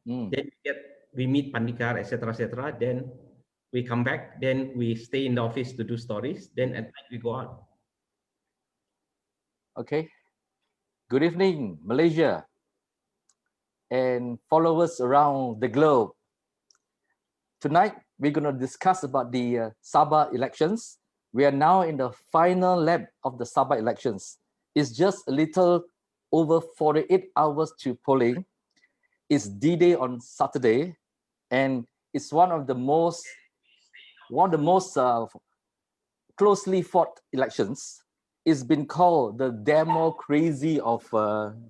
Then we meet Pandikar, etc., etc. Then we come back. Then we stay in the office to do stories. Then at night we go out. Okay. Good evening, Malaysia, and followers around the globe. Tonight, we're going to discuss about the Sabah elections. We are now in the final lap of the Sabah elections. It's just a little over 48 hours to polling. It's D-Day on Saturday, and it's one of the most closely fought elections. It's been called the democracy of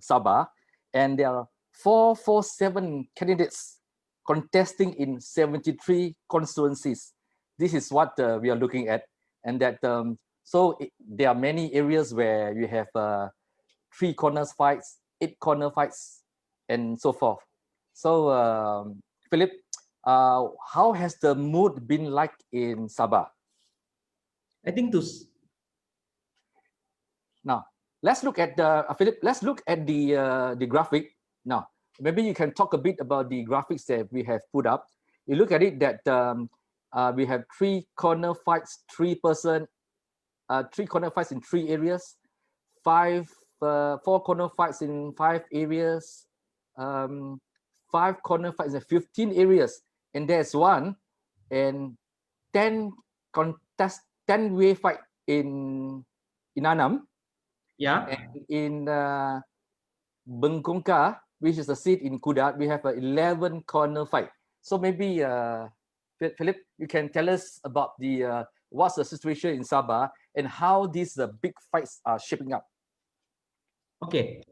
Sabah, and there are 447 candidates contesting in 73 constituencies. This is what we are looking at, and that there are many areas where you have 3 corners fights, 8 corner fights, and so forth. So, Philip, how has the mood been like in Sabah? I think now let's look at Philip. Let's look at the graphic now. Maybe you can talk a bit about the graphics that we have put up. You look at it that we have 3 corner fights, 3 corner fights in 3 areas, 4 corner fights in 5 areas, 5 corner fights in 15 areas, and there's 1 and 10 10-way fight in Anam. Yeah. And in Bengkongka, which is a seat in Kudat, we have an 11 corner fight. So maybe Philip, you can tell us about the what's the situation in Sabah and how these big fights are shaping up. Okay.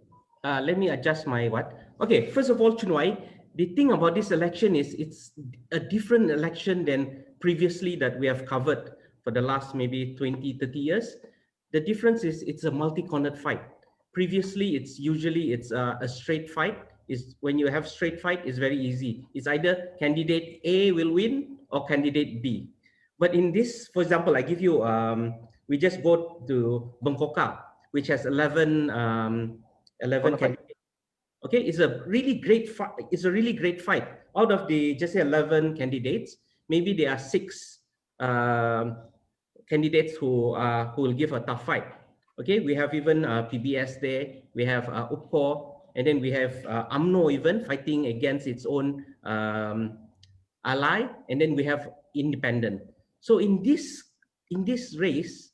Let me adjust my what. Okay. First of all, Chunwai, the thing about this election is it's a different election than previously that we have covered for the last maybe 20, 30 years. The difference is it's a multi-cornered fight. Previously, it's usually a straight fight. Is when you have straight fight, it's very easy. It's either candidate A will win or candidate B. But in this, for example, I give you we just go to Bengkoka, which has 11 candidates. Okay, it's a really great fight. It's a really great fight. Out of the just say 11 candidates, maybe there are 6 candidates who will give a tough fight. Okay, we have even PBS there. We have UPCO, and then we have UMNO even fighting against its own ally, and then we have independent. So in this race,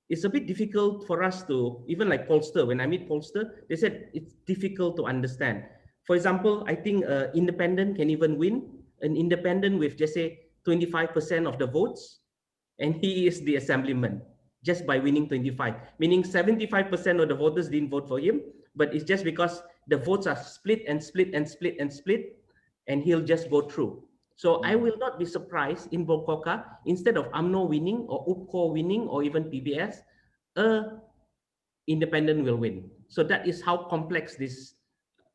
it's a bit difficult for us to, even like pollster, when I meet pollster, they said it's difficult to understand. For example, I think independent can even win. An independent with just say 25% of the votes, and he is the assemblyman just by winning 25, meaning 75% of the voters didn't vote for him, but it's just because the votes are split and split and split and split, and he'll just go through. So I will not be surprised in Bokoka, instead of UMNO winning or UPCO winning or even PBS, independent will win. So that is how complex this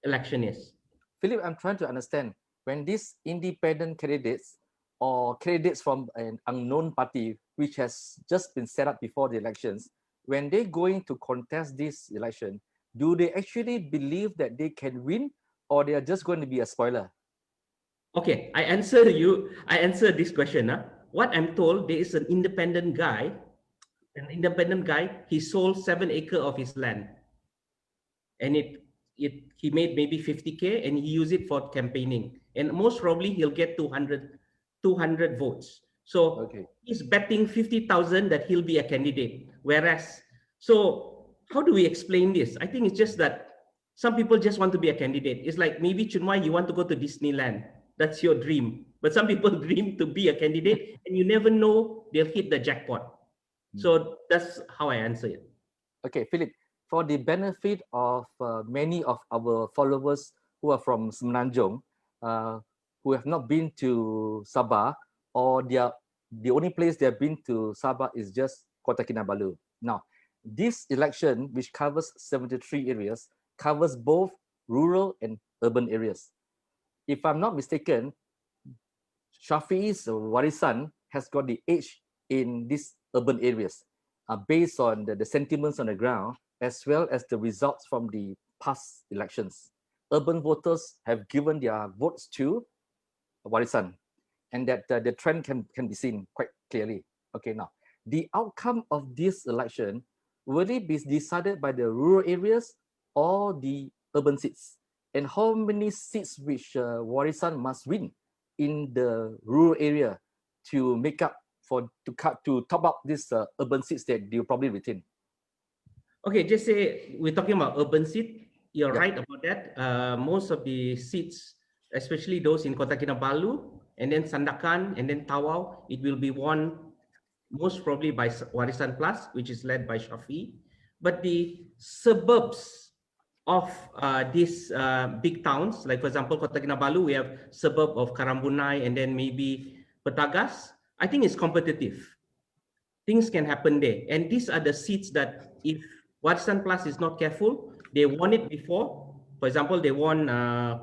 election is. Philip, I'm trying to understand, when these independent candidates or candidates from an unknown party, which has just been set up before the elections, when they're going to contest this election, do they actually believe that they can win, or they are just going to be a spoiler? Okay, I answer this question. What I'm told, there is an independent guy, he sold 7 acres of his land. And he made maybe 50K and he used it for campaigning. And most probably he'll get 200 votes. So he's betting 50,000 that he'll be a candidate. Whereas, so how do we explain this? I think it's just that some people just want to be a candidate. It's like maybe Chunwai, you want to go to Disneyland. That's your dream. But some people dream to be a candidate and you never know they'll hit the jackpot. So that's how I answer it. Okay, Philip, for the benefit of many of our followers who are from Semenanjung, who have not been to Sabah, or the only place they have been to Sabah is just Kota Kinabalu. Now, this election, which covers 73 areas, covers both rural and urban areas. If I'm not mistaken, Shafi's warisan has got the edge in these urban areas, based on the sentiments on the ground, as well as the results from the past elections. urban voters have given their votes to Warisan, and that the trend can be seen quite clearly. Okay, now the outcome of this election, will it be decided by the rural areas or the urban seats? And how many seats which Warisan must win in the rural area to make up to top up these urban seats that you probably retain? Okay, just say we're talking about urban seat. You're Yeah. right about that. Most of the seats, especially those in Kota Kinabalu, and then Sandakan, and then Tawau, it will be won most probably by Warisan Plus, which is led by Shafi. But the suburbs of these big towns, like for example, Kota Kinabalu, we have suburb of Karambunai and then maybe Petagas. I think it's competitive. Things can happen there. And these are the seats that if Warisan Plus is not careful, they won it before. For example, they won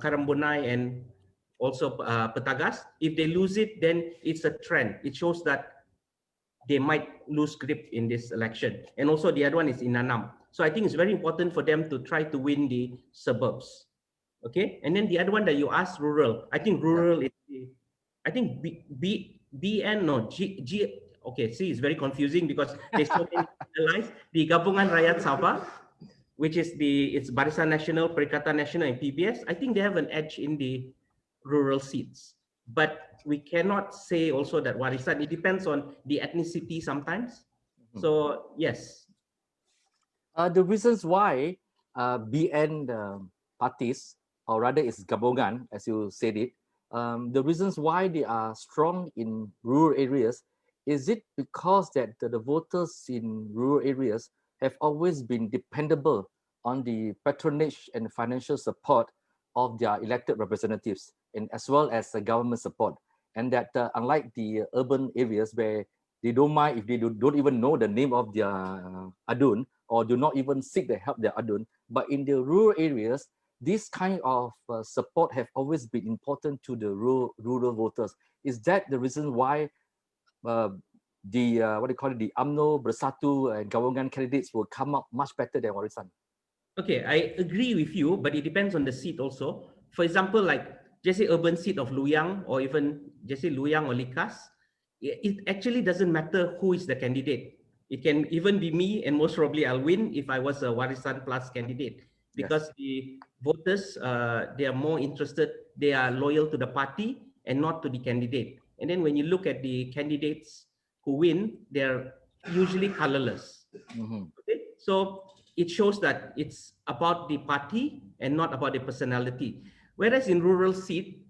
Karambunai and also Petagas. If they lose it, then it's a trend. It shows that they might lose grip in this election. And also the other one is in Nanam. So I think it's very important for them to try to win the suburbs. Okay. And then the other one that you asked, rural. I think rural is the, I think BN, no, G, okay, see, it's very confusing because there's so many allies. The Gabungan Rakyat Sabah, which is it's Barisan Nasional, Perikatan Nasional, and PBS. I think they have an edge in the rural seats. But we cannot say also that Warisan, it depends on the ethnicity sometimes. So, yes. The reasons why BN parties, or rather it's Gabungan, as you said it, the reasons why they are strong in rural areas, is it because that the voters in rural areas have always been dependable on the patronage and financial support of their elected representatives, and as well as the government support, and that unlike the urban areas where they don't mind if they don't even know the name of their adun, or do not even seek the help their adun, but in the rural areas, this kind of support have always been important to the rural voters. Is that the reason why the what do you call it, the UMNO, Bersatu, and Gabungan candidates will come up much better than Warisan? Okay, I agree with you, but it depends on the seat also. For example, like just say urban seat of Luyang, or even just say Luyang or Likas, it actually doesn't matter who is the candidate. It can even be me, and most probably I'll win if I was a Warisan Plus candidate, because the voters, they are more interested, they are loyal to the party and not to the candidate. And then when you look at the candidates who win, they're usually colorless. Okay? So it shows that it's about the party and not about the personality. Whereas in rural seat,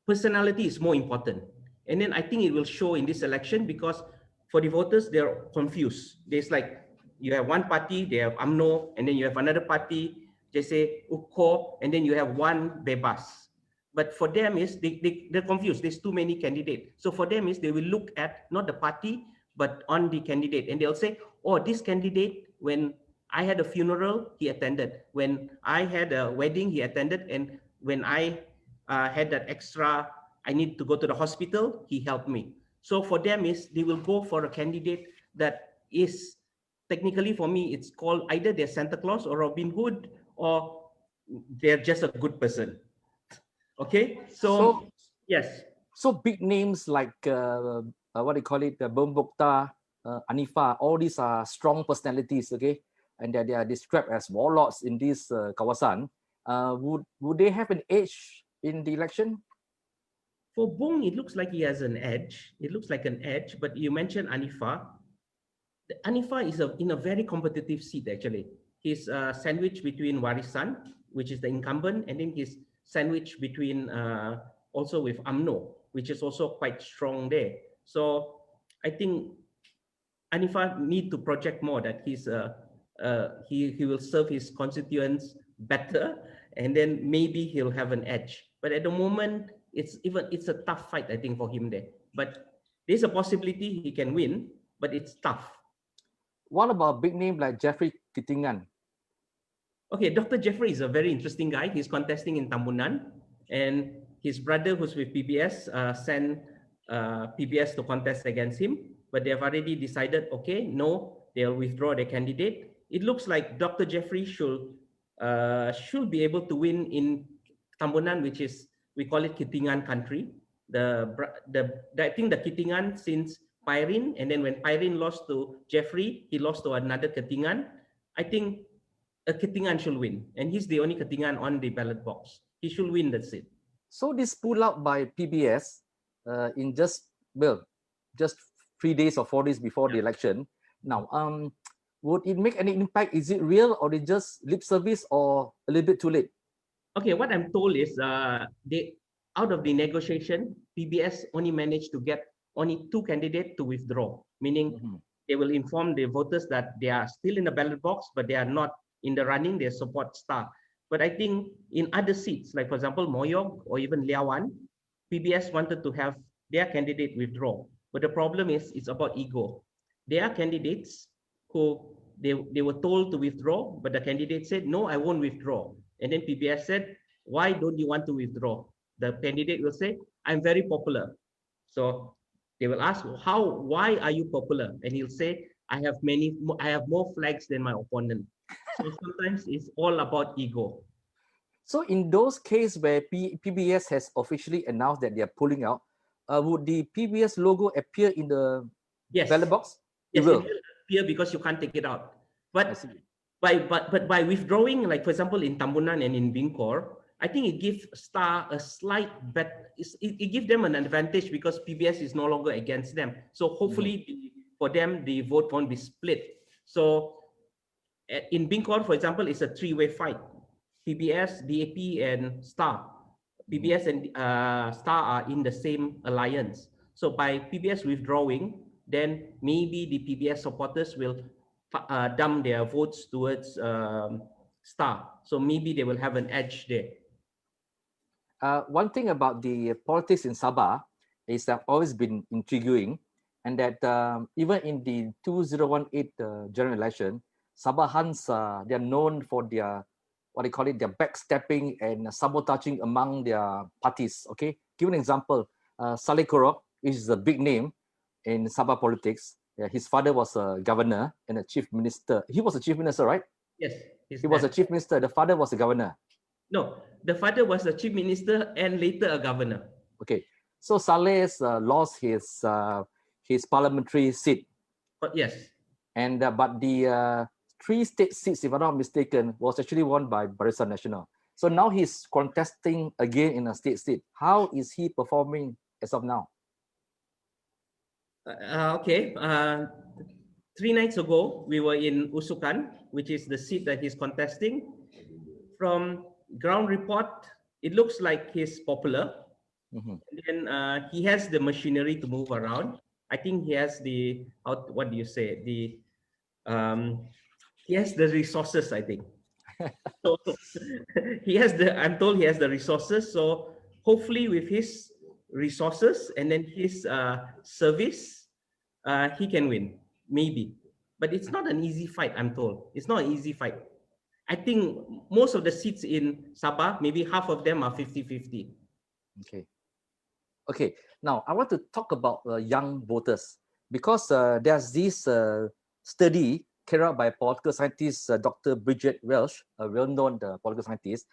personality is more important. And then I think it will show in this election, because for the voters, they're confused. There's like, you have one party, they have UMNO, and then you have another party, just say UKO, and then you have one Bebas. But for them is, they're confused. There's too many candidates. So for them is, they will look at not the party, but on the candidate. And they'll say, oh, this candidate, when I had a funeral, he attended. When I had a wedding, he attended. And when I had that extra, I need to go to the hospital, he helped me. So for them is, they will go for a candidate that is, technically for me, it's called either they're Santa Claus or Robin Hood, or they're just a good person. Okay, so yes. So big names like what do you call it, Bombokta, Anifa, all these are strong personalities, okay, and that they are described as warlords in this kawasan. Would they have an edge in the election? For Bong, it looks like he has an edge. It looks like an edge, but you mentioned Anifa. Anifa is in a very competitive seat, actually. He's sandwiched between Warisan, which is the incumbent, and then he's sandwiched between also with UMNO, which is also quite strong there. So I think Anifa need to project more that he will serve his constituents better, and then maybe he'll have an edge. But at the moment, it's a tough fight, I think, for him there. But there's a possibility he can win, but it's tough. What about big name like Jeffrey Titingan? Okay, Dr. Jeffrey is a very interesting guy. He's contesting in Tambunan, and his brother, who's with PBS, sent PBS to contest against him, but they have already decided, okay, no, they'll withdraw their candidate. It looks like Dr. Jeffrey should should be able to win in Tambunan, which is, we call it Kitingan country. I think the Kitingan since Pyrin, and then when Pyrin lost to Jeffrey, he lost to another Kitingan. I think a Kitingan should win, and he's the only Kitingan on the ballot box. He should win that seat. So this pull out by PBS in just 3 days or 4 days before the election. Now, would it make any impact? Is it real, or is it just lip service, or a little bit too late? Okay, what I'm told is they, out of the negotiation, PBS only managed to get only 2 candidates to withdraw, meaning they will inform the voters that they are still in the ballot box, but they are not in the running, they support Star. But I think in other seats, like for example, Moyog or even Liawan, PBS wanted to have their candidate withdraw. But the problem is, it's about ego. There are candidates who they were told to withdraw, but the candidate said, no, I won't withdraw. And then PBS said, why don't you want to withdraw? The candidate will say, I'm very popular. So they will ask, why are you popular? And he'll say, I have more flags than my opponent. So sometimes it's all about ego. So in those cases where PBS has officially announced that they are pulling out, would the PBS logo appear in the ballot box? Yes, it will appear because you can't take it out. But by withdrawing, like for example, in Tambunan and in Bingkor, I think it gives Star a slight bet. It gives them an advantage because PBS is no longer against them. So hopefully for them, the vote won't be split. So in Bingkor, for example, it's a 3-way fight. PBS, DAP, and Star. PBS and Star are in the same alliance. So by PBS withdrawing, then maybe the PBS supporters will dump their votes towards Star. So maybe they will have an edge there. One thing about the politics in Sabah is that always been intriguing, and that even in the 2018 general election, Sabahans, they are known for their, what they call it, their backstepping and sabotaging among their parties. Okay, give an example. Saleh Korok is a big name in Sabah politics. His father was a governor and a chief minister. He was a chief minister, right? Yes. He was a chief minister. The father was a governor. No, the father was a chief minister and later a governor. Okay, so Saleh lost his parliamentary seat. But yes. And but the 3 state seats, if I'm not mistaken, was actually won by Barisan Nasional. So now he's contesting again in a state seat. How is he performing as of now? Okay. 3 nights ago, we were in Usukan, which is the seat that he's contesting. From ground report, it looks like he's popular. And then he has the machinery to move around. I think he has the, what do you say? He has the resources, I think. So I'm told he has the resources. So hopefully with his resources and then his service, he can win, maybe. But it's not an easy fight, I'm told. It's not an easy fight. I think most of the seats in Sabah, maybe half of them are 50-50. Okay. Now I want to talk about young voters, because there's this study carried out by political scientist Dr. Bridget Welsh, a well-known political scientist.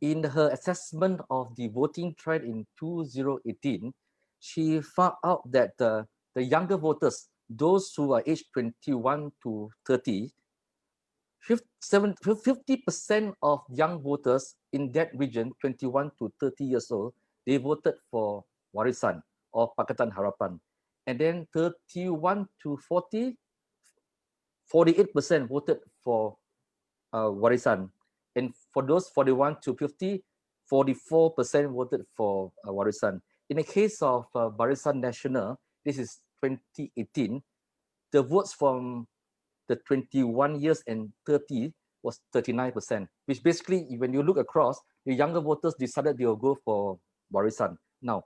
In her assessment of the voting trend in 2018, she found out that the younger voters, those who are aged 21 to 30, 50% of young voters in that region, 21 to 30 years old, they voted for Warisan or Pakatan Harapan. And then 31 to 40, 48% voted for Warisan. And for those 41 to 50, 44% voted for Warisan. In the case of Barisan Nasional, this is 2018, the votes from the 21 years and 30 was 39%, which basically, when you look across, the younger voters decided they will go for Warisan. Now,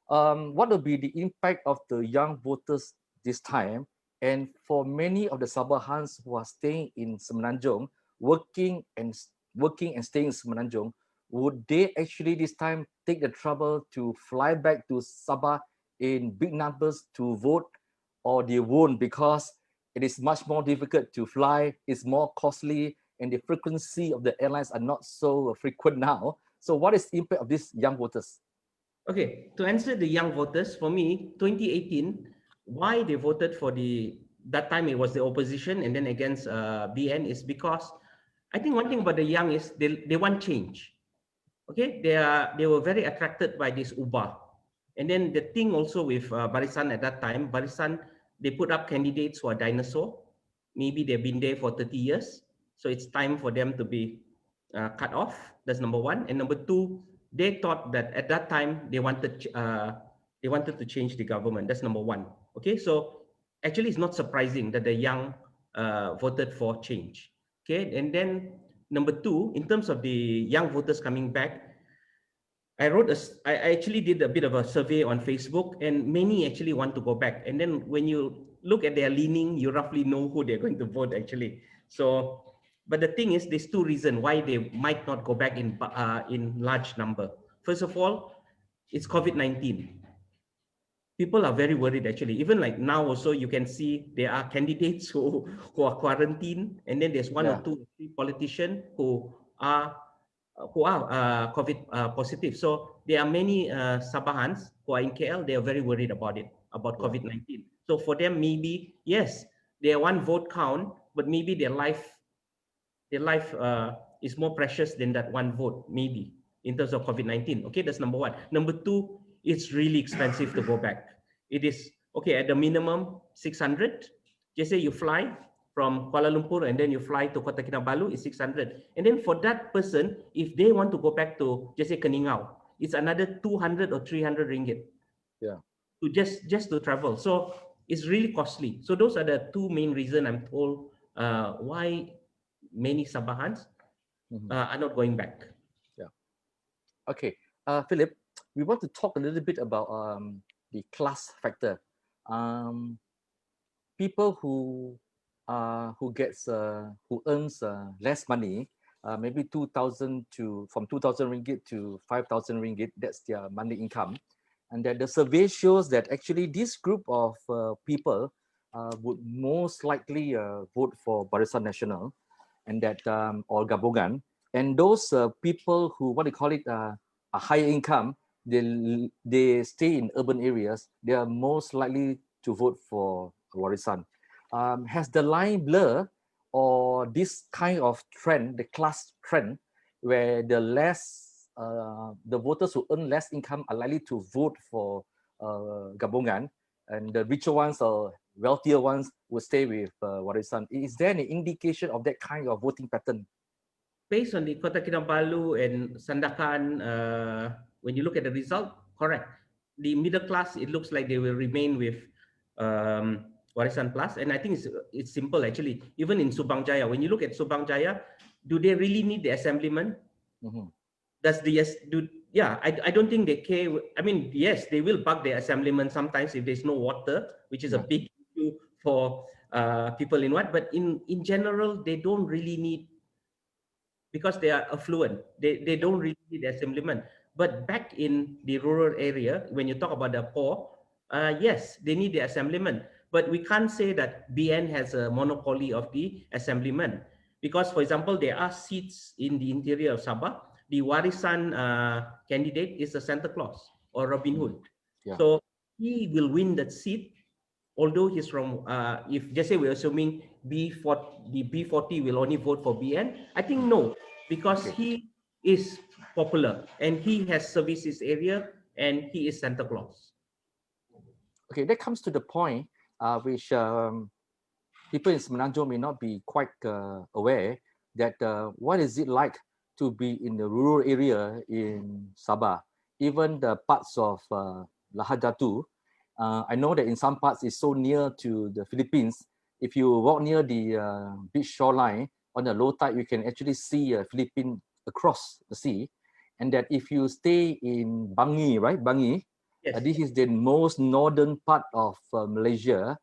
what will be the impact of the young voters this time? And for many of the Sabahans who are staying in Semenanjung, working and staying in Semenanjung, would they actually this time take the trouble to fly back to Sabah in big numbers to vote, or they won't, because it is much more difficult to fly, it's more costly, and the frequency of the airlines are not so frequent now. So what is the impact of these young voters? Okay, to answer the young voters, for me, 2018, why they voted for that time it was the opposition and then against BN is because I think one thing about the young is they want change. Okay, they were very attracted by this Uba. And then the thing also with Barisan at that time, Barisan, they put up candidates who are dinosaur. Maybe they've been there for 30 years. So it's time for them to be cut off. That's number one. And number two, they thought that at that time they wanted to change the government. That's number one. Okay, so actually it's not surprising that the young voted for change. Okay, and then number two, in terms of the young voters coming back, I actually did a bit of a survey on Facebook, and many actually want to go back. And then when you look at their leaning, you roughly know who they're going to vote actually. So, but the thing is, there's two reasons why they might not go back in large number. First of all, it's COVID-19. People are very worried actually. Even like now also, you can see there are candidates who are quarantined, and then there's one or two or three politicians who are COVID positive. So there are many Sabahans who are in KL. They are very worried about it, about COVID-19. So for them, maybe yes, their one vote count, but maybe their life is more precious than that one vote, maybe in terms of COVID-19. Okay, that's number one. Number two, it's really expensive to go back. It is okay at the minimum 600. Just say you fly from Kuala Lumpur and then you fly to Kota Kinabalu, is 600. And then for that person, if they want to go back to just say Keningau, it's another 200 or 300 ringgit. Yeah. To just to travel. So it's really costly. So those are the two main reasons I'm told why many Sabahans are not going back. Yeah. Okay, Philip, we want to talk a little bit about the class factor. People who earns less money, maybe 2,000 from 2,000 ringgit to 5,000 ringgit. That's their monthly income, and that the survey shows that actually this group of people would most likely vote for Barisan Nasional, and that or Gabungan. And those people who what they call it a higher income, they stay in urban areas. They are most likely to vote for Warisan. Has the line blur, or this kind of trend, the class trend, where the voters who earn less income are likely to vote for Gabungan, and the richer ones or wealthier ones will stay with Warisan? Is there any indication of that kind of voting pattern? Based on the Kota Kinabalu and Sandakan, when you look at the result, correct. The middle class, it looks like they will remain with Warisan Plus. And I think it's simple actually. Even in Subang Jaya, when you look at Subang Jaya, do they really need the assemblyman? Does the I don't think they care. I mean, yes, they will bug the assemblyman sometimes if there's no water, which is a big issue for people in what. But in general, they don't really need, because they are affluent. They don't really need the assemblyman. But back in the rural area, when you talk about the poor, yes, they need the assemblyman. But we can't say that BN has a monopoly of the assemblyman. Because, for example, there are seats in the interior of Sabah. The Warisan candidate is a Santa Claus or Robin Hood. So he will win that seat, although he's from, if just say we're assuming B40, the B40 will only vote for BN, I think no, because he is popular and he has serviced his area and he is Santa Claus. Okay, that comes to the point which people in Semenanjung may not be quite aware that what is it like to be in the rural area in Sabah, even the parts of Lahadatu. I know that in some parts it's so near to the Philippines. If you walk near the beach shoreline on the low tide, you can actually see Philippines across the sea. And that if you stay in Bangi, right? Bangi, this is the most northern part of Malaysia.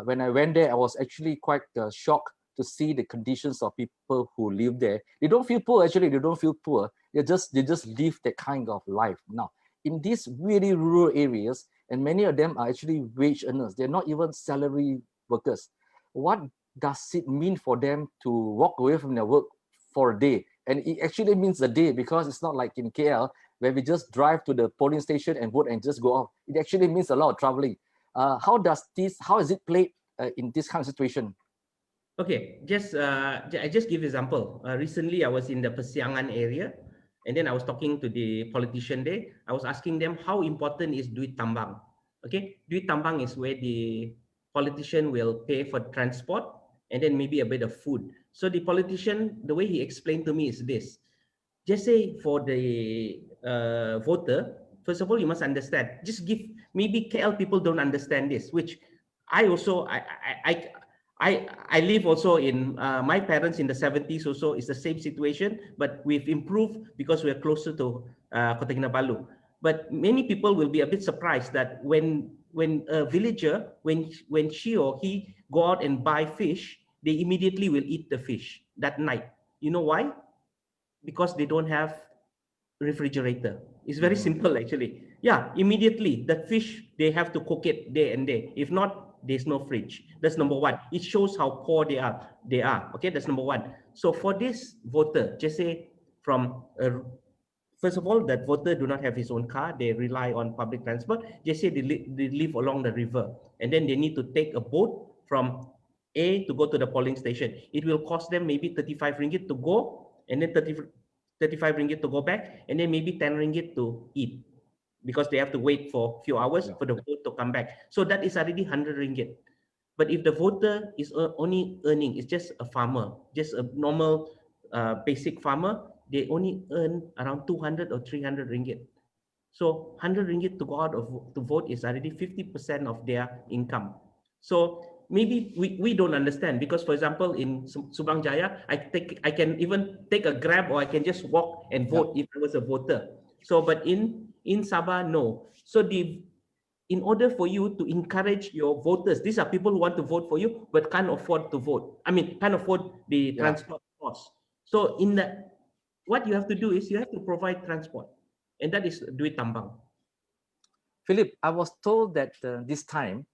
When I went there, I was actually quite shocked to see the conditions of people who live there. They don't feel poor, actually. They don't feel poor. They just live that kind of life. Now, in these really rural areas, and many of them are actually wage earners. They're not even salary workers. What does it mean for them to walk away from their work for a day? And it actually means a day, because it's not like in KL where we just drive to the polling station and vote and just go off. It actually means a lot of traveling. How is it played in this kind of situation? Okay, I just give example. Recently, I was in the Persiangan area, and then I was talking to the politician there. I was asking them how important is duit tambang. Okay, duit tambang is where the politician will pay for transport and then maybe a bit of food. So the politician, the way he explained to me is this: just say for the voter, first of all, you must understand. Just give, maybe KL people don't understand this, which I also I I live also in my parents in the 70s also is the same situation, but we've improved because we're closer to Kota Kinabalu. But many people will be a bit surprised that when a villager, when she or he go out and buy fish, they immediately will eat the fish that night. You know why? Because they don't have refrigerator. It's very simple actually. Yeah, immediately the fish they have to cook it day and day. If not, there's no fridge. That's number one. It shows how poor they are. They are okay. That's number one. So for this voter, just say from first of all, that voter do not have his own car. They rely on public transport. Just say they live along the river, and then they need to take a boat from A to go to the polling station. It will cost them maybe 35 ringgit to go, and then 35 ringgit to go back, and then maybe 10 ringgit to eat because they have to wait for a few hours Yeah. for the boat to come back. So that is already 100 ringgit. But if the voter is only earning, it's just a farmer, just a normal basic farmer, they only earn around 200 or 300 ringgit. So 100 ringgit to go out of to vote is already 50% of their income. So maybe we don't understand because, for example, in Subang Jaya, I can even take a grab or I can just walk and vote if I was a voter. So, but in Sabah, no. So in order for you to encourage your voters, these are people who want to vote for you but can't afford to vote. I mean, can't afford the transport cost. So in the what you have to do is you have to provide transport, and that is duit tambang. Philip, I was told that this time,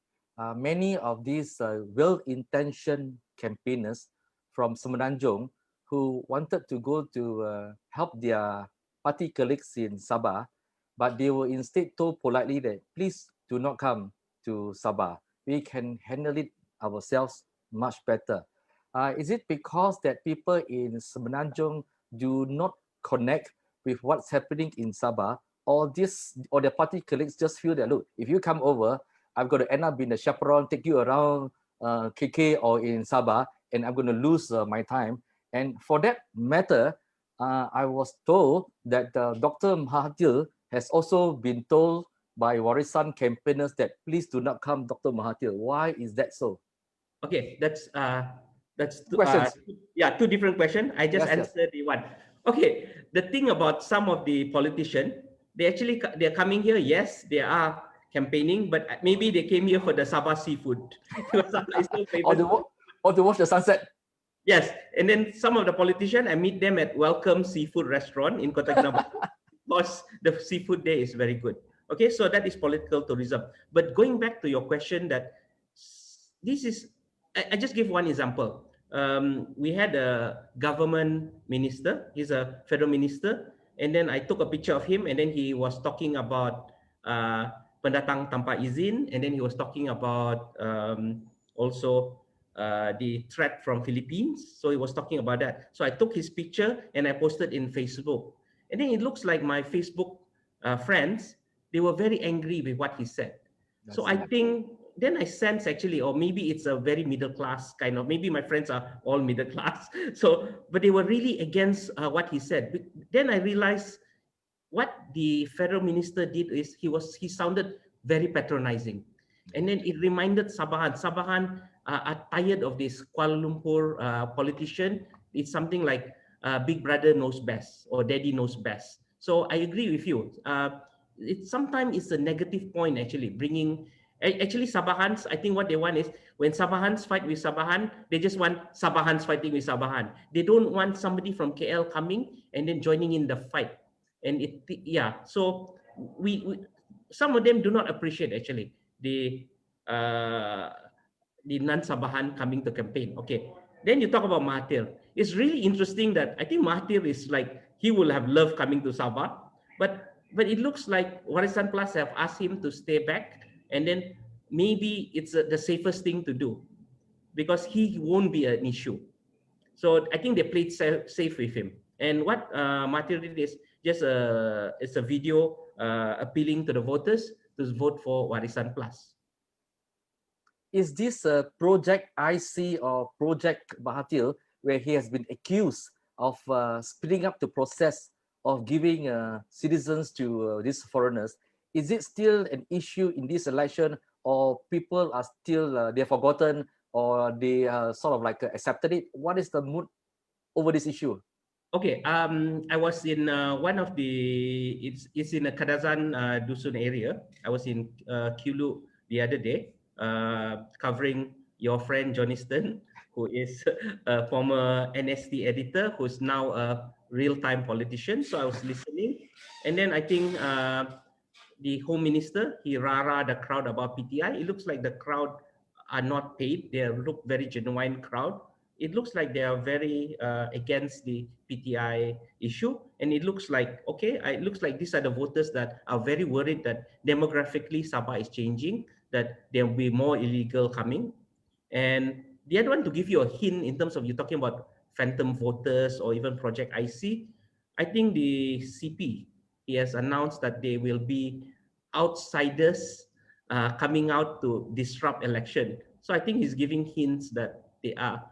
many of these well-intentioned campaigners from Semenanjung who wanted to go to help their party colleagues in Sabah, but they were instead told politely that please do not come to Sabah. We can handle it ourselves much better. Is it because that people in Semenanjung do not connect with what's happening in Sabah, or their party colleagues just feel that, look, if you come over, I'm going to end up being a chaperone, take you around KK or in Sabah, and I'm going to lose my time. And for that matter, I was told that Dr. Mahathir has also been told by Warisan campaigners that please do not come, Dr. Mahathir. Why is that so? Okay, that's Questions. yeah, two different questions. I just Yes. answered the one. Okay, the thing about some of the politicians, they're coming here. Yes, they are campaigning, but maybe they came here for the Sabah seafood because Sabah is so famous. Or to watch the sunset. Yes, and then some of the politicians, I meet them at Welcome Seafood Restaurant in Kota Kinabalu because the seafood there is very good. Okay, so that is political tourism. But going back to your question, that this is, I just give one example. We had a government minister. He's a federal minister, and then I took a picture of him, and then he was talking about pendatang tanpa izin, and then he was talking about also the threat from Philippines. So he was talking about that. So I took his picture and I posted in Facebook. And then it looks like my Facebook friends, they were very angry with what he said. So I think then I sense actually, or maybe it's a very middle class kind of, maybe my friends are all middle class. So, but they were really against what he said. But then I realized what the federal minister did is he sounded very patronizing. And then it reminded Sabahan. Sabahan are tired of this Kuala Lumpur politician. It's something like Big Brother knows best or Daddy knows best. So I agree with you. Sometimes it's a negative point actually, bringing actually Sabahans. I think what they want is when Sabahans fight with Sabahan, they just want Sabahans fighting with Sabahan. They don't want somebody from KL coming and then joining in the fight. And so we some of them do not appreciate actually the uh, the non-Sabahan coming to campaign. Okay. Then you talk about Mahathir. It's really interesting that I think Mahathir is like, he will have loved coming to Sabah, but it looks like Warisan Plus have asked him to stay back, and then maybe it's the safest thing to do because he won't be an issue. So I think they played safe with him. And what Mahathir did is just it's a video appealing to the voters to vote for Warisan Plus. Is this a project IC or project Mahathir where he has been accused of speeding up the process of giving citizens to these foreigners? Is it still an issue in this election, or people are still they're forgotten, or they sort of like accepted it? What is the mood over this issue? Okay, I was in one of the, it's in a Kadazan Dusun area. I was in Kulu the other day, covering your friend Johnston, who is a former NST editor, who's now a real-time politician. So I was listening, and then I think the Home Minister, he rara the crowd about PTI. It looks like the crowd are not paid. They look very genuine crowd. It looks like they are very against the PTI issue. And it looks like, okay, it looks like these are the voters that are very worried that demographically Sabah is changing, that there will be more illegal coming. And the other one, to give you a hint in terms of you talking about phantom voters or even Project IC, I think the CP, he has announced that there will be outsiders coming out to disrupt election. So I think he's giving hints that they are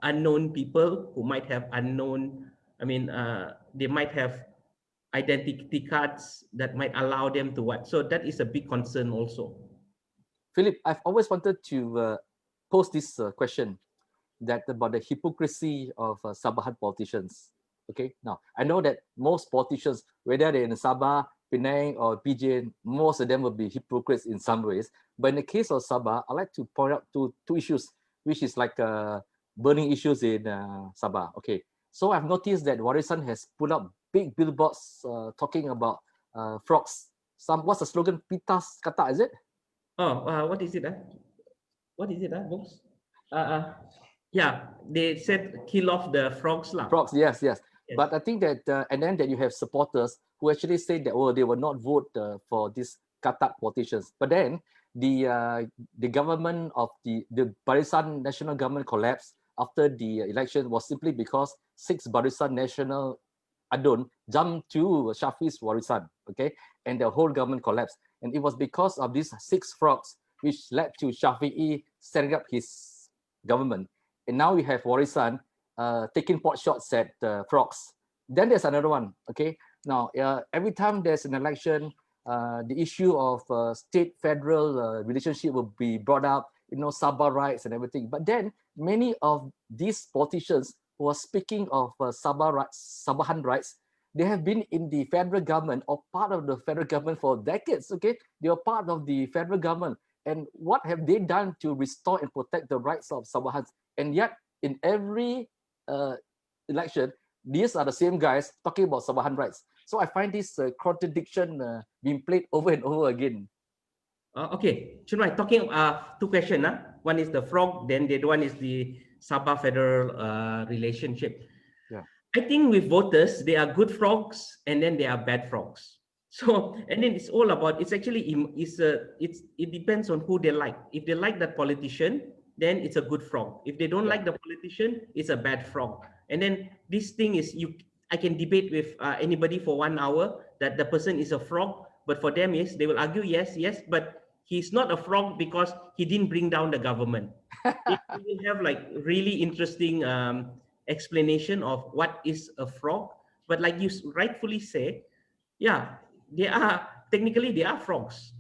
unknown people who might have unknown, they might have identity cards that might allow them to what. So that is a big concern also. Philip, I've always wanted to pose this question that about the hypocrisy of Sabahan politicians. Okay, now I know that most politicians, whether they're in Sabah, Penang, or PJ, most of them will be hypocrites in some ways. But in the case of Sabah, I'd like to point out two issues, which is like burning issues in Sabah. Okay, so I've noticed that Warisan has put up big billboards talking about frogs. What's the slogan? Pitas kata, is it? Oh, what is it? What is it, Books? Yeah, they said kill off the frogs lah. Frogs, yes. But I think that, and then that you have supporters who actually say that, oh, they will not vote for these Katak politicians. But then the government of the Barisan national government collapsed after the election was simply because 6 Barisan national Adun jumped to Shafi's Warisan, okay? And the whole government collapsed. And it was because of these 6 frogs which led to Shafi'i setting up his government. And now we have Warisan taking pot shots at frogs. Then there's another one, okay? Now, every time there's an election, the issue of state-federal relationship will be brought up, Sabah rights and everything. But then many of these politicians who are speaking of Sabahan rights, they have been in the federal government or part of the federal government for decades, okay? They are part of the federal government. And what have they done to restore and protect the rights of Sabahans? And yet, in every election, these are the same guys talking about Sabahan rights. So I find this contradiction being played over and over again. Okay, Chunwai, talking 2 questions. One is the frog, then the other one is the Sabah federal relationship. Yeah. I think with voters, they are good frogs and then they are bad frogs. So, and then it's all about, it depends on who they like. If they like that politician, then it's a good frog. If they don't like the politician, it's a bad frog. And then this thing is, I can debate with anybody for 1 hour that the person is a frog, but for them, yes, they will argue, yes, but he's not a frog because he didn't bring down the government. It will have like really interesting explanation of what is a frog. But like you rightfully say, yeah, technically they are frogs.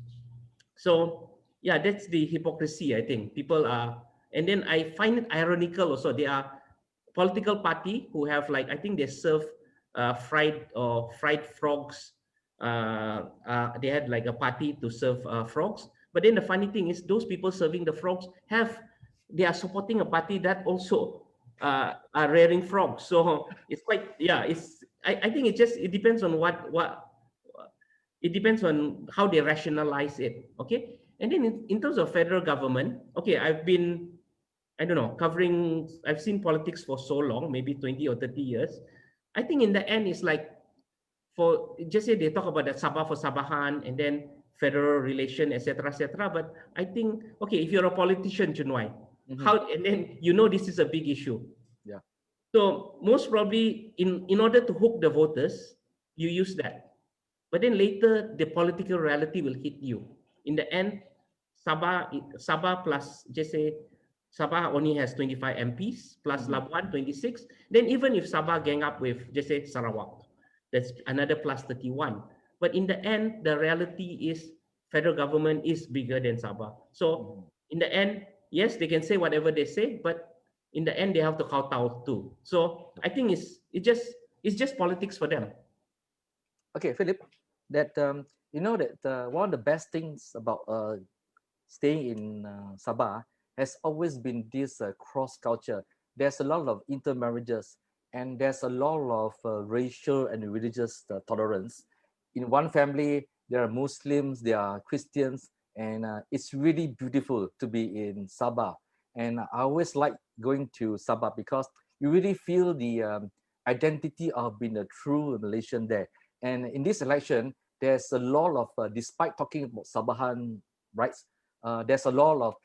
So yeah, that's the hypocrisy, I think. People are, and then I find it ironical also. There are political party who have like, I think they serve fried frogs. They had like a party to serve frogs. But then the funny thing is those people serving the frogs they are supporting a party that also are rearing frogs. So it's quite, I think it depends on it depends on how they rationalize it. Okay. And then in terms of federal government, okay, I don't know, I've seen politics for so long, maybe 20 or 30 years. I think in the end, it's like, for just say they talk about that Sabah for Sabahan and then federal relation, etc., etc. But I think, okay, if you're a politician, Junwai, how, and then this is a big issue. Yeah. So most probably, in order to hook the voters, you use that. But then later, the political reality will hit you. In the end, Sabah plus, just say, Sabah only has 25 MPs, plus Labuan 26. Then even if Sabah gang up with, just say, Sarawak, that's another plus 31. But in the end, the reality is federal government is bigger than Sabah. So in the end, yes, they can say whatever they say, but in the end, they have to kowtow too. So I think it's just politics for them. Okay, Philip, that you know that one of the best things about staying in Sabah has always been this cross culture. There's a lot of intermarriages, and there's a lot of racial and religious tolerance. In one family, there are Muslims, there are Christians, and it's really beautiful to be in Sabah. And I always like going to Sabah because you really feel the identity of being a true Malaysian there. And in this election, there's a lot of, despite talking about Sabahan rights, there's a lot of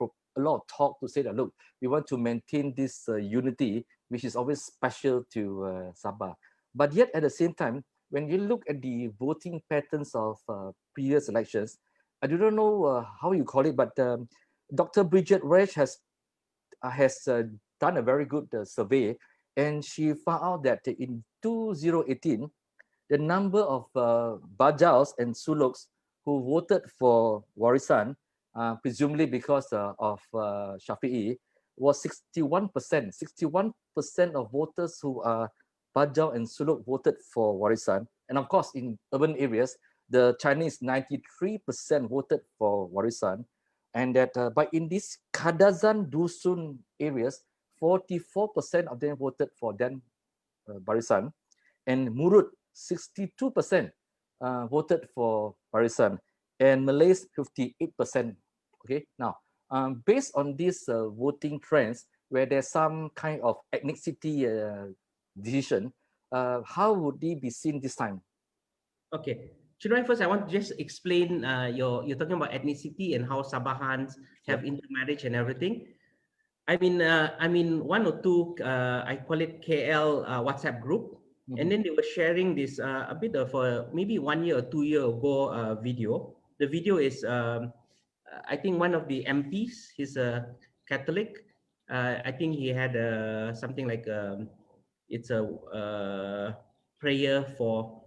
talk to say that, look, we want to maintain this unity, which is always special to Sabah. But yet at the same time, when you look at the voting patterns of previous elections, I do not know how you call it, but Dr. Bridget Reg has done a very good survey, and she found out that in 2018, the number of Bajaus and Suluks who voted for Warisan, presumably because of Shafi'i, was 61%. 61% of voters who are Bajau and Suluk voted for Warisan. And of course, in urban areas, the Chinese 93% voted for Warisan. And that, but in these Kadazan Dusun areas, 44% of them voted for Dan Barisan. And Murut, 62% voted for Barisan, and Malays 58%. Okay, now based on these voting trends, where there's some kind of ethnicity decision, how would they be seen this time? Okay, Chinwai, first I want to just explain you're talking about ethnicity and how Sabahans have intermarriage and everything. I mean, one or two, I call it KL WhatsApp group, and then they were sharing this a bit of maybe 1 year or 2 year ago video. The video is, I think one of the MPs, he's a Catholic. I think he had something like it's a prayer for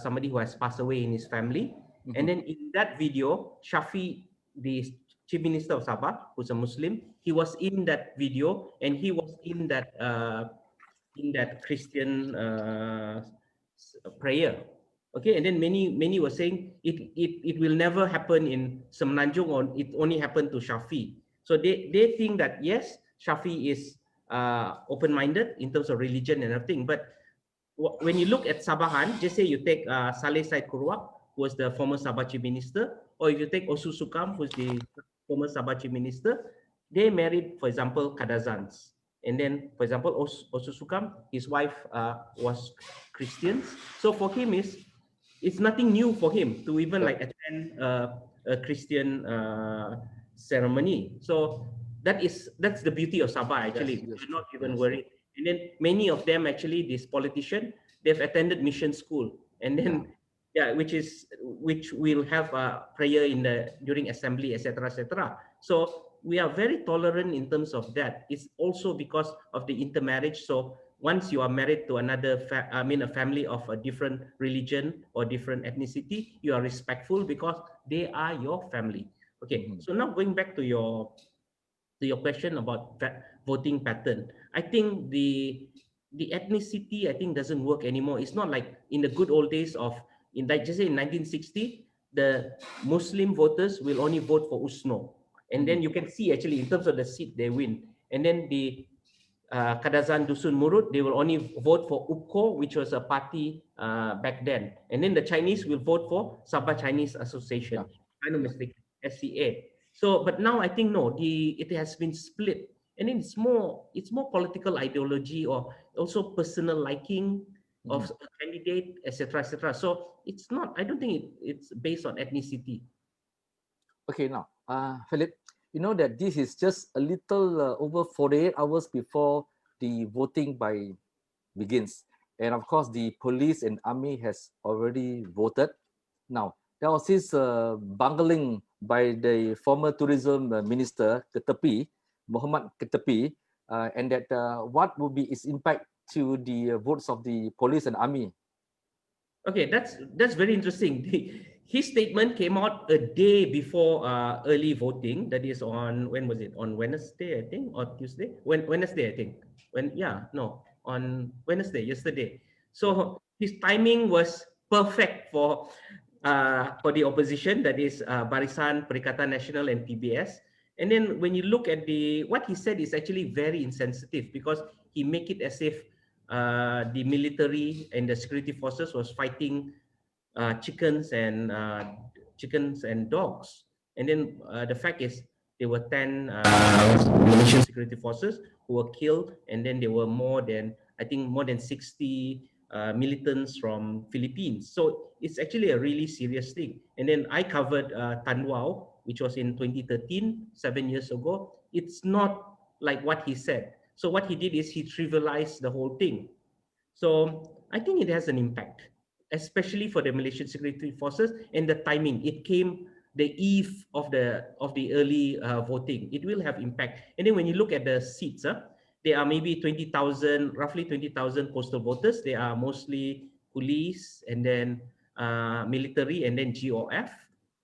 somebody who has passed away in his family. And then in that video, Shafi, the Chief Minister of Sabah, who's a Muslim, he was in that video, and he was in that Christian prayer. Okay, and then many were saying it will never happen in Semenanjung, or it only happened to Shafi. So they think that yes, Shafi is open-minded in terms of religion and everything, but when you look at Sabahan, just say you take Saleh Said Kurwak, who was the former Sabah Chief Minister, or if you take Osu Sukam, who's the former Sabah Chief Minister, they married, for example, Kadazans. And then, for example, Osu Sukam, his wife was Christians. So for him, it's nothing new for him to even like attend a Christian ceremony. So that's the beauty of Sabah, actually. We're not even worried. And then many of them, actually, these politicians, they've attended mission school, and then which will have a prayer during assembly, etc., etc. So we are very tolerant in terms of that. It's also because of the intermarriage. So once you are married to another, a family of a different religion or different ethnicity, you are respectful because they are your family. Okay. So now going back to your question about voting pattern, I think the ethnicity, I think, doesn't work anymore. It's not like in the good old days of, just say in 1960, the Muslim voters will only vote for USNO, and then you can see actually in terms of the seat they win, and then the Kadazan Dusun Murut, they will only vote for UPCO, which was a party back then, and then the Chinese will vote for Sabah Chinese Association. I no mistake. SCA. So, but now I think no, it has been split, and then it's more political ideology or also personal liking of a candidate, etc., etc. So it's not. I don't think it's based on ethnicity. Okay, now, Philip, you know that this is just a little over 48 hours before the voting begins. And of course, the police and army has already voted. Now, there was this bungling by the former tourism minister, Ketepi, Muhammad Ketepi, and that what would be its impact to the votes of the police and army? Okay, that's very interesting. His statement came out a day before early voting. That is on, when was it? On Wednesday, I think, or Tuesday? Wednesday, I think. On Wednesday, yesterday. Yep. So his timing was perfect for the opposition. That is Barisan Perikatan Nasional and PBS. And then when you look at what he said is actually very insensitive, because he make it as if the military and the security forces was fighting chickens and dogs. And then the fact is there were 10 Malaysian security forces who were killed, and then there were more than 60 militants from Philippines. So it's actually a really serious thing. And then I covered Tanwao, which was in 2013, 7 years ago. It's not like what he said. So what he did is he trivialized the whole thing. So I think it has an impact, especially for the Malaysian security forces, and the timing. It came the eve of the early voting. It will have impact. And then when you look at the seats, there are maybe 20,000, roughly 20,000 postal voters. They are mostly police, and then military, and then GOF.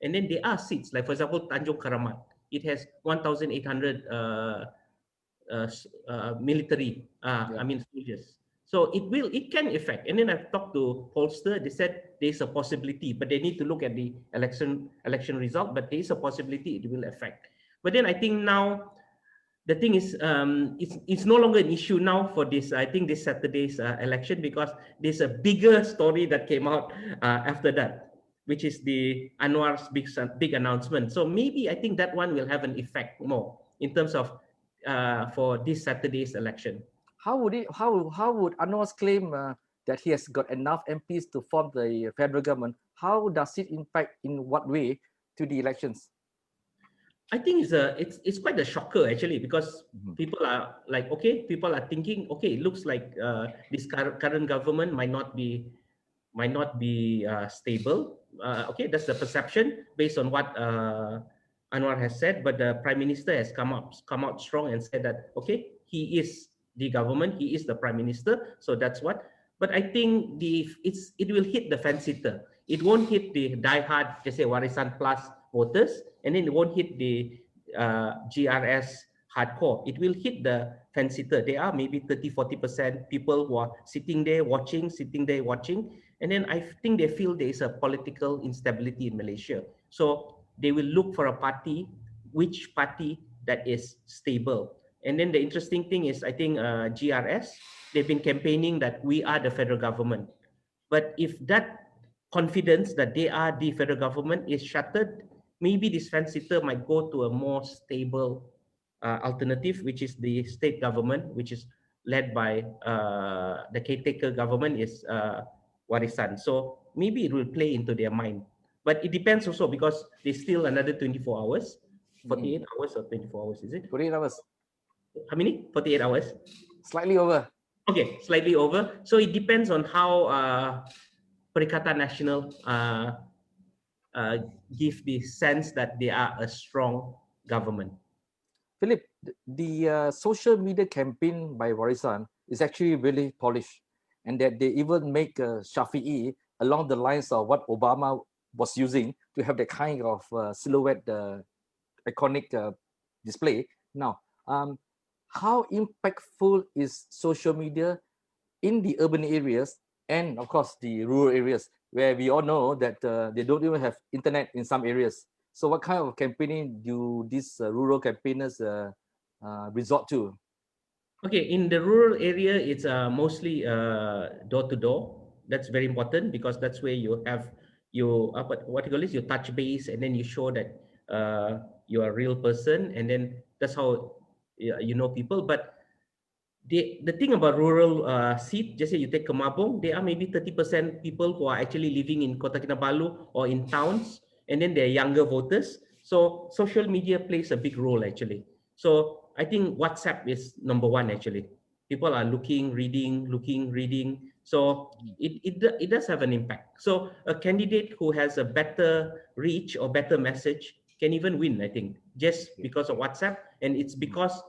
And then there are seats, like for example, Tanjung Karamat. It has 1,800 military, soldiers. So it can affect. And then I've talked to pollster. They said there's a possibility, but they need to look at the election result. But there is a possibility it will affect. But then I think now the thing is, it's no longer an issue now for this. I think this Saturday's election, because there's a bigger story that came out after that, which is the Anwar's big announcement. So maybe I think that one will have an effect more in terms of for this Saturday's election. How would Anwars claim that he has got enough MPs to form the federal government? How does it impact, in what way, to the elections? I think it's quite a shocker actually, because people are like, okay, people are thinking, okay, it looks like this current government might not be stable. Okay, that's the perception based on what Anwar has said. But the Prime Minister has come out strong and said that, okay, he is the government, he is the Prime Minister. So that's what. But I think it will hit the fence sitter. It won't hit the diehard, just say Warisan Plus voters, and then it won't hit the GRS hardcore. It will hit the fence sitter. There are maybe 30-40% people who are sitting there watching, and then I think they feel there is a political instability in Malaysia. So they will look for a party, which party that is stable. And then the interesting thing is, I think GRS, they've been campaigning that we are the federal government. But if that confidence that they are the federal government is shattered, maybe this fence sitter might go to a more stable alternative, which is the state government, which is led by the caretaker government is Warisan. So maybe it will play into their mind. But it depends also, because there's still another 24 hours, 48 hours or 24 hours, is it? 48 hours. How many? 48 hours? Slightly over. Okay, slightly over. So it depends on how Perikatan Nasional give the sense that they are a strong government. Philip, the social media campaign by Warisan is actually really polished, and that they even make Shafi'i along the lines of what Obama was using to have that kind of silhouette iconic display. Now, how impactful is social media in the urban areas and, of course, the rural areas, where we all know that they don't even have internet in some areas? So what kind of campaigning do these rural campaigners resort to? Okay, in the rural area, it's mostly door to door. That's very important, because that's where you have what you call this, you touch base, and then you show that you're a real person, and then that's how you know people. But the thing about rural seat, just say you take Kemabong, there are maybe 30% people who are actually living in Kota Kinabalu or in towns, and then they're younger voters. So social media plays a big role actually. So I think WhatsApp is number one actually. People are looking, reading. So it does have an impact. So a candidate who has a better reach or better message can even win, I think, just because of WhatsApp. And it's because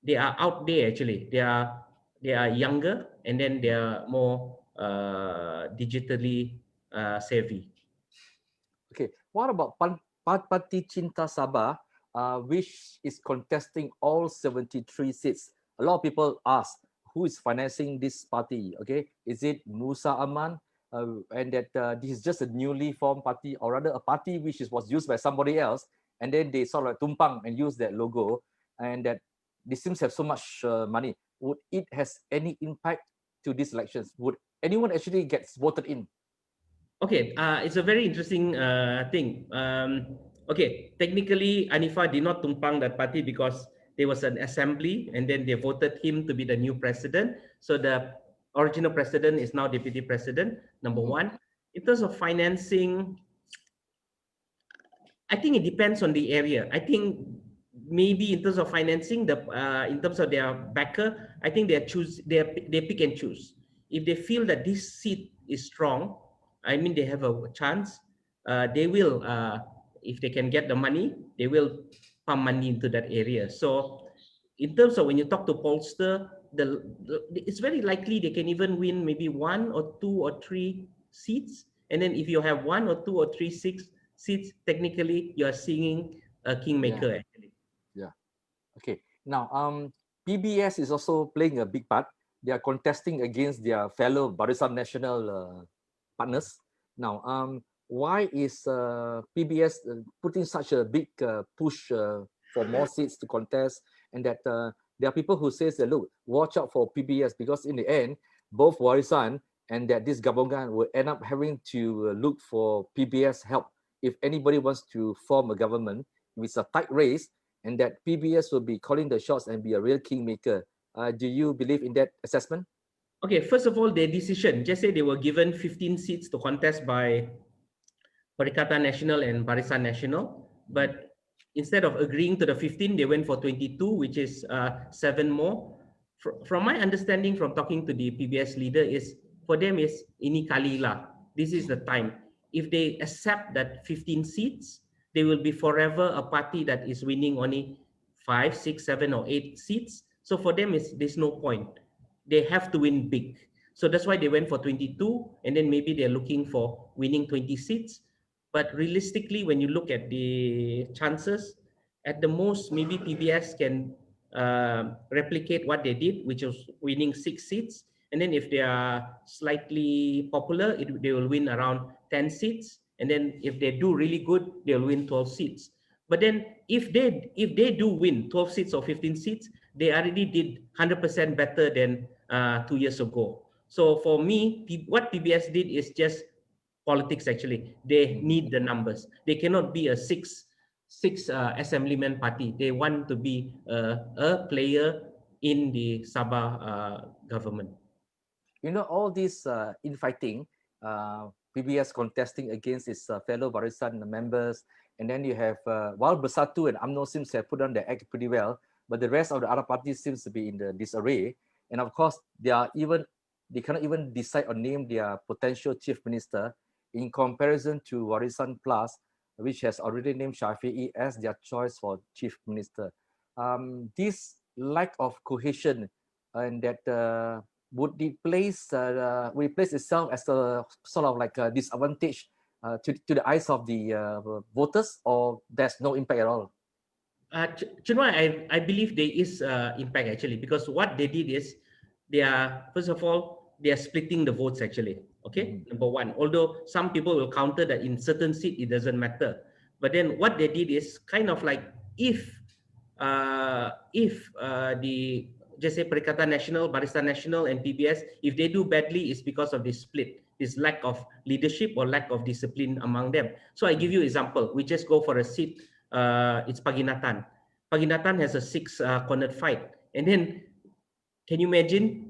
they are out there actually. They are younger, and then they are more digitally savvy. Okay, what about Parti Cinta Sabah, which is contesting all 73 seats? A lot of people ask, who is financing this party? Okay, is it Musa Aman? And that this is just a newly formed party, or rather a party which was used by somebody else, and then they sort of tumpang and use that logo, and that this seems to have so much money. Would it has any impact to these elections? Would anyone actually gets voted in? Okay, it's a very interesting thing. Okay, technically, Anifa did not tumpang that party because there was an assembly, and then they voted him to be the new president. So the original president is now deputy president, number one. In terms of financing, I think it depends on the area. I think maybe in terms of financing, in terms of their backer, I think they pick and choose. If they feel that this seat is strong, I mean they have a chance. They will, if they can get the money, they will pump money into that area. So, in terms of when you talk to pollster, it's very likely they can even win maybe one or two or three seats. And then if you have one or two or three seats, technically you are seeing a Yeah, kingmaker actually. yeah. Okay. Now, PBS is also playing a big part. They are contesting against their fellow Barisan Nasional partners. Now, why is PBS putting such a big push for more seats to contest? And that there are people who says that, look, watch out for PBS, because in the end, both Warisan and that this Gabongan will end up having to look for PBS help if anybody wants to form a government. It's a tight race, and that PBS will be calling the shots and be a real kingmaker. Do you believe in that assessment? Okay, first of all, their decision, just say they were given 15 seats to contest by Perikatan Nasional and Barisan Nasional, but instead of agreeing to the 15, they went for 22, which is 7 more. From my understanding, from talking to the PBS leader, is for them is ini kalilah. This is the time. If they accept that 15 seats, they will be forever a party that is winning only 5, 6, 7, or 8 seats. So for them, there's no point. They have to win big. So that's why they went for 22, and then maybe they're looking for winning 20 seats. But realistically, when you look at the chances, at the most, maybe PBS can replicate what they did, which was winning 6 seats. And then if they are slightly popular, they will win around 10 seats. And then if they do really good, they'll win 12 seats. But then if they do win 12 seats or 15 seats, they already did 100% better than 2 years ago. So for me, what PBS did is just politics actually. They need the numbers. They cannot be a six assemblyman party. They want to be a player in the Sabah government. You know, all this infighting, PBS contesting against its fellow Barisan members, and then you have, while Bersatu and UMNO seems to have put on their act pretty well, but the rest of the other parties seems to be in the disarray. And of course, they cannot even decide or name their potential chief minister, in comparison to Warisan Plus, which has already named Shafi'i as their choice for chief minister. This lack of cohesion, and that would it place itself as a sort of like a disadvantage to the eyes of the voters, or there's no impact at all? Chinua, I believe there is impact actually, because what they did is first of all, they are splitting the votes actually. Okay, number one. Although some people will counter that in certain seat it doesn't matter, but then what they did is kind of like if the, just say Perikatan Nasional, Barisan Nasional, and PBS, if they do badly, it's because of this split, this lack of leadership or lack of discipline among them. So I give you example. We just go for a seat it's Paginatan. Paginatan has a six-cornered fight, and then can you imagine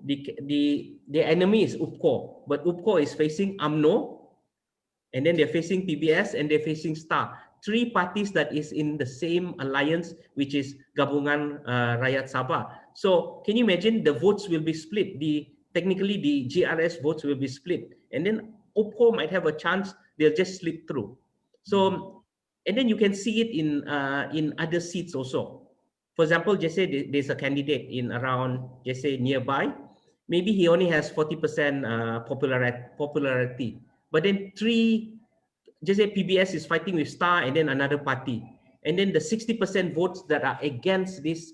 the enemy is UPCO, but UPCO is facing UMNO, and then they're facing PBS and they're facing STAR. Three parties that is in the same alliance, which is Gabungan Rakyat Sabah. So can you imagine the votes will be split? Technically the GRS votes will be split, and then UPCO might have a chance they'll just slip through. So and then you can see it in other seats also. For example, just say there's a candidate in around, just say nearby, maybe he only has 40% popularity, but then just say PBS is fighting with Star and then another party, and then the 60% votes that are against this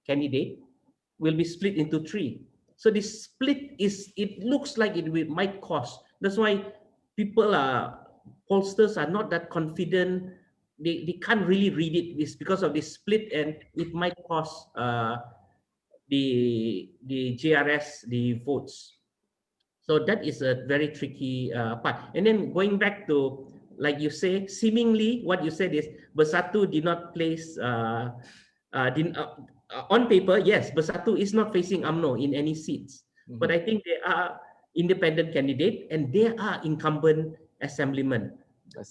candidate will be split into three. So this split it looks like might cost. That's why pollsters are not that confident. They can't really read it. It's because of this split, and it might cost the GRS the votes. So that is a very tricky part. And then going back to, like you say, seemingly what you said is Bersatu did not place on paper. Yes, Bersatu is not facing UMNO in any seats, but I think they are independent candidate and they are incumbent assemblymen.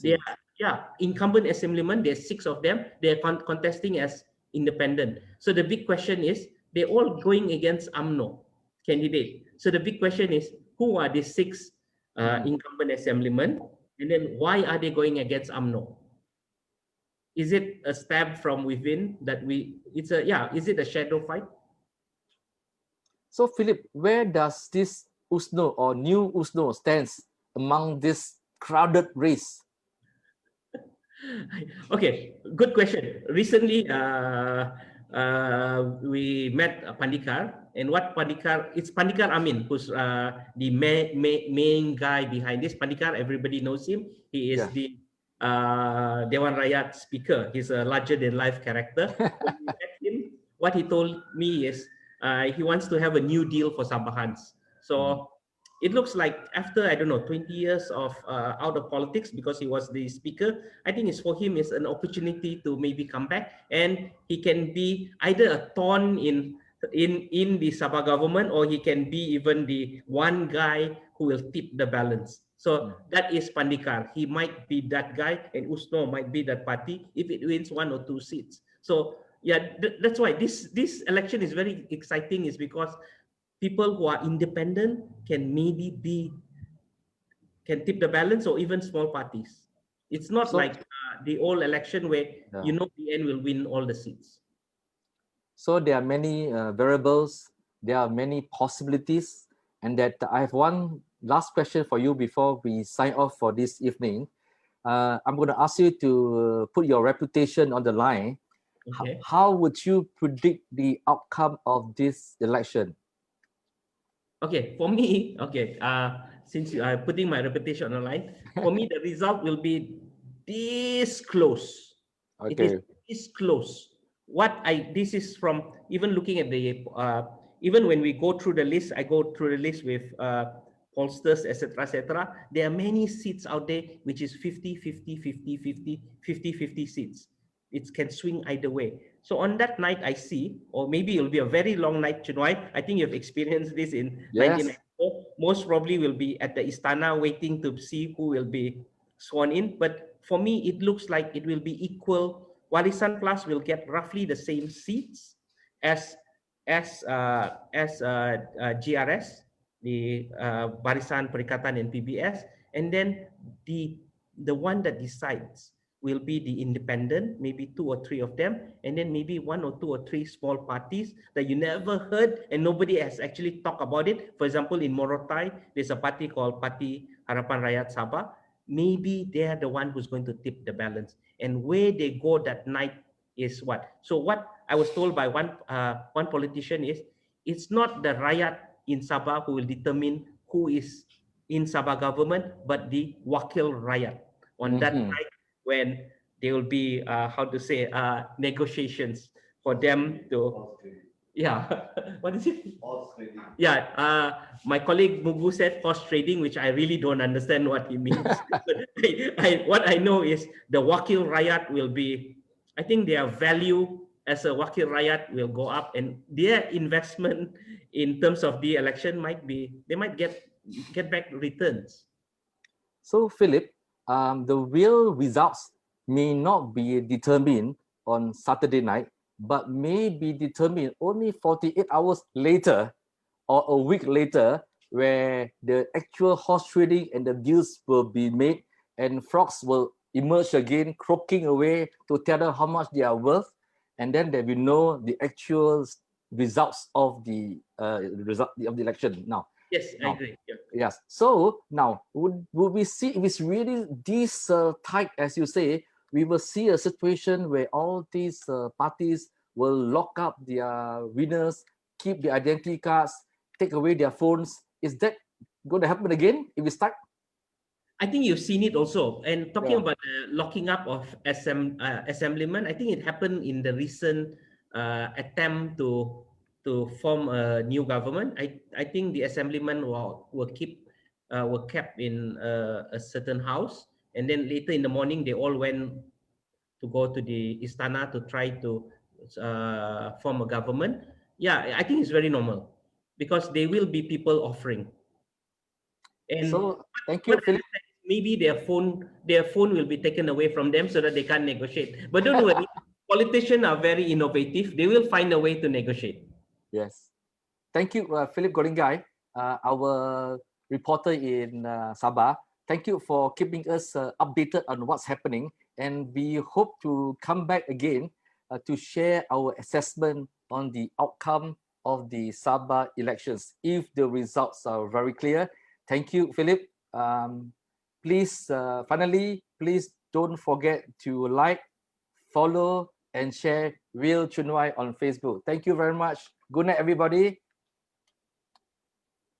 They are, incumbent assemblymen. There's 6 of them. They are contesting as independent. So the big question is, they're all going against UMNO candidate. So the big question is, who are these 6 incumbent assemblymen, and then why are they going against UMNO? Is it a stab from within that is it a shadow fight? So Philip, where does this USNO or new USNO stands among this crowded race? Okay, good question. Recently, we met Pandikar, and it's Pandikar Amin, who's the main guy behind this. Pandikar, everybody knows him. He is the Dewan Rakyat speaker. He's a larger than life character. When we met him, what he told me is he wants to have a new deal for Sabahans. So it looks like after, I don't know, 20 years of out of politics, because he was the speaker, I think it's for him is an opportunity to maybe come back, and he can be either a thorn in the Sabah government, or he can be even the one guy who will tip the balance. So that is Pandikar. He might be that guy, and USNO might be that party if it wins 1 or 2 seats. So yeah, that's why this election is very exciting, is because people who are independent can tip the balance, or even small parties. It's not like the old election where the end will win all the seats. So there are many variables, there are many possibilities, and that I have one last question for you before we sign off for this evening. I'm going to ask you to put your reputation on the line. Okay. How would you predict the outcome of this election? Okay, for me, since you are putting my reputation on the line, for me the result will be this close. It is this close. This is from even looking at the even when we go through the list, I go through the list with pollsters, etc. There are many seats out there which is 50-50 seats. It can swing either way. So on that night, I see, or maybe it'll be a very long night, Chunwai. I think you've experienced this in 1994. Most probably will be at the Istana waiting to see who will be sworn in. But for me, it looks like it will be equal. Warisan Plus will get roughly the same seats as GRS, the Barisan Perikatan and PBS, and then the one that decides will be the independent, maybe 2 or 3 of them, and then maybe 1 or 2 or 3 small parties that you never heard and nobody has actually talked about it. For example, in Morotai, there's a party called Parti Harapan Rakyat Sabah. Maybe they're the one who's going to tip the balance. And where they go that night is what? So what I was told by one politician is, it's not the Rakyat in Sabah who will determine who is in Sabah government, but the Wakil Rakyat on that night, when there will be negotiations for them to Yeah. What is it? Horse trading. Yeah, my colleague Mugu said horse trading, which I really don't understand what he means. But what I know is the Wakil Rakyat will be, I think their value as a Wakil Rakyat will go up, and their investment in terms of the election might be, they might get back returns. So, Philip, the real results may not be determined on Saturday night, but may be determined only 48 hours later or a week later, where the actual horse trading and the deals will be made, and frogs will emerge again, croaking away to tell them how much they are worth, and then they will know the actual results of the result of the election. Now, Yes, I now, agree. Yeah. yes. So now, would we see if it's really this tight, as you say, we will see a situation where all these parties will lock up their winners, keep the identity cards, take away their phones. Is that going to happen again if we start? I think you've seen it also. And talking Yeah. about the locking up of assemblyman, I think it happened in the recent attempt to form a new government. I think the assemblyman were kept in a certain house, and then later in the morning they all went to go to the istana to try to form a government. Yeah, I think it's very normal because there will be people offering. And So thank what you, I Philip. understand is maybe their phone will be taken away from them so that they can't negotiate. But don't worry, politicians are very innovative. They will find a way to negotiate. Yes. Thank you, Philip Golingai, our reporter in Sabah. Thank you for keeping us updated on what's happening. And we hope to come back again to share our assessment on the outcome of the Sabah elections if the results are very clear. Thank you, Philip. Please, finally, please don't forget to like, follow, and share Real Chunwai on Facebook. Thank you very much. Good night, everybody.